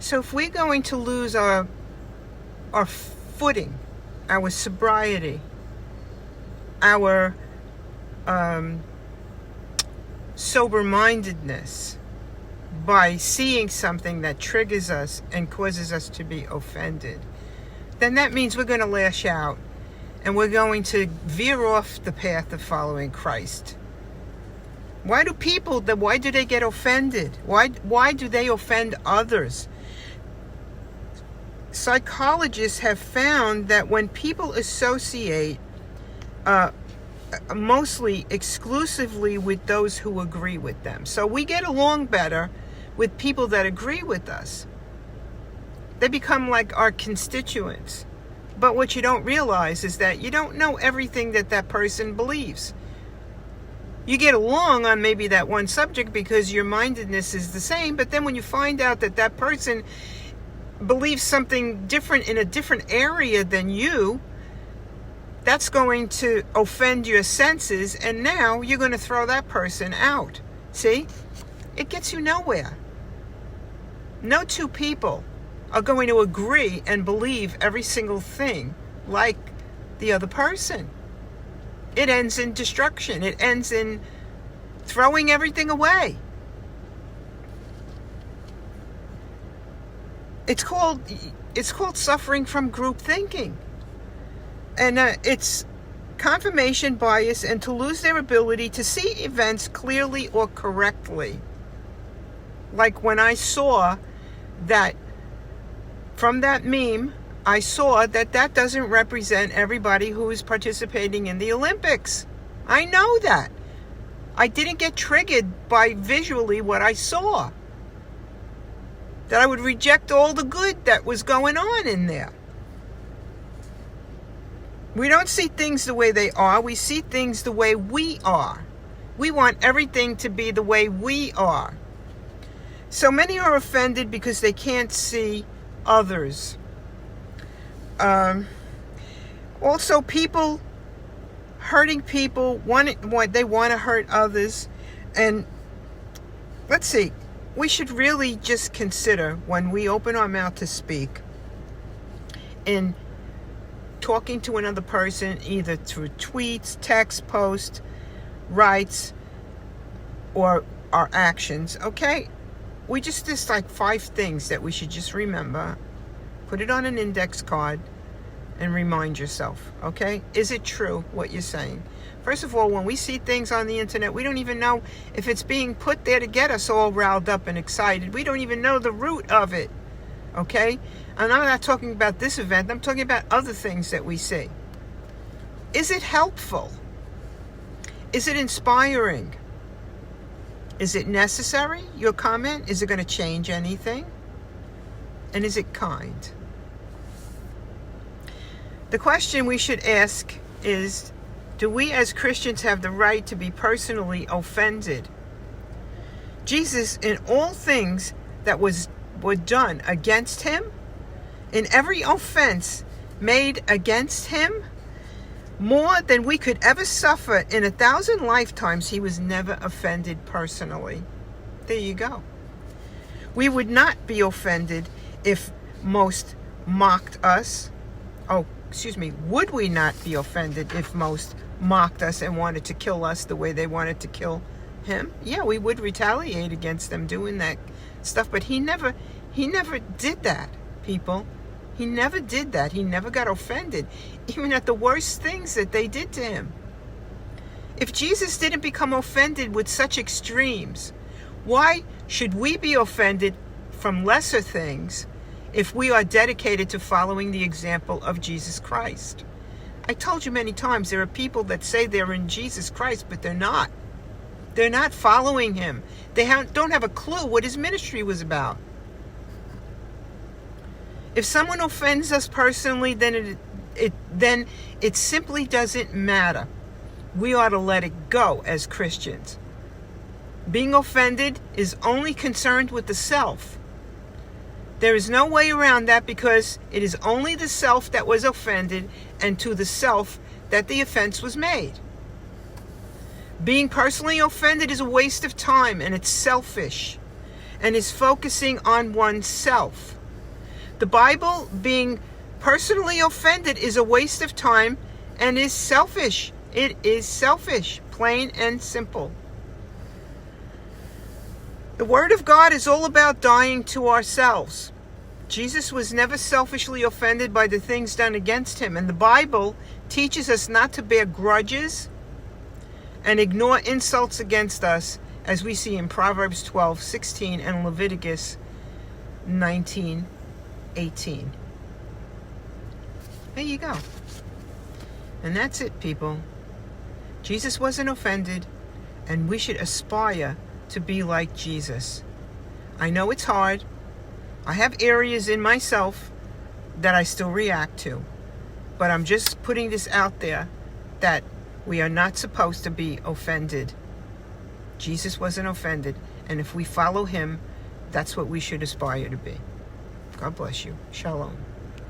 So if we're going to lose our footing, our sobriety, our sober-mindedness by seeing something that triggers us and causes us to be offended, then that means we're going to lash out and we're going to veer off the path of following Christ. Why do they get offended? Why do they offend others? Psychologists have found that when people associate mostly exclusively with those who agree with them, so we get along better with people that agree with us. They become like our constituents. But what you don't realize is that you don't know everything that person believes. You get along on maybe that one subject because your mindedness is the same, but then when you find out that person believes something different in a different area than you, that's going to offend your senses, and now you're going to throw that person out. See? It gets you nowhere. No two people are going to agree and believe every single thing like the other person. It ends in destruction. It ends in throwing everything away. It's called suffering from group thinking. And it's confirmation bias and to lose their ability to see events clearly or correctly. Like when I saw that, from that meme, I saw that doesn't represent everybody who is participating in the Olympics. I know that. I didn't get triggered by visually what I saw. That I would reject all the good that was going on in there. We don't see things the way they are. We see things the way we are. We want everything to be the way we are. So many are offended because they can't see others. Also, people hurting people, they want to hurt others. And let's see, we should really just consider when we open our mouth to speak in talking to another person, either through tweets, text, post, writes, or our actions, okay? We just like 5 things that we should just remember. Put it on an index card and remind yourself, okay? Is it true what you're saying? First of all, when we see things on the internet, we don't even know if it's being put there to get us all riled up and excited. We don't even know the root of it, okay? And I'm not talking about this event. I'm talking about other things that we see. Is it helpful? Is it inspiring? Is it necessary, your comment? Is it going to change anything? And is it kind? The question we should ask is, do we as Christians have the right to be personally offended? Jesus, in all things that were done against him, in every offense made against him, more than we could ever suffer in 1,000 lifetimes, he was never offended personally. There you go. We would not be offended if most mocked us. Would we not be offended if most mocked us and wanted to kill us the way they wanted to kill him? Yeah, we would retaliate against them doing that stuff, but he never did that, people. He never did that. He never got offended, even at the worst things that they did to him. If Jesus didn't become offended with such extremes, why should we be offended from lesser things if we are dedicated to following the example of Jesus Christ? I told you many times, there are people that say they're in Jesus Christ, but they're not. They're not following him. They don't have a clue what his ministry was about. If someone offends us personally, then it simply doesn't matter. We ought to let it go as Christians. Being offended is only concerned with the self. There is no way around that, because it is only the self that was offended, and to the self that the offense was made. Being personally offended is a waste of time, and it's selfish. and is focusing on oneself. The Bible being personally offended is a waste of time and is selfish. It is selfish, plain and simple. The Word of God is all about dying to ourselves. Jesus was never selfishly offended by the things done against him, and the Bible teaches us not to bear grudges and ignore insults against us, as we see in Proverbs 12:16 and Leviticus 19:18. There you go. And that's it, people. Jesus wasn't offended, and we should aspire to be like Jesus. I know it's hard. I have areas in myself that I still react to, but I'm just putting this out there that we are not supposed to be offended. Jesus wasn't offended, and if we follow him, that's what we should aspire to be. God bless you. Shalom.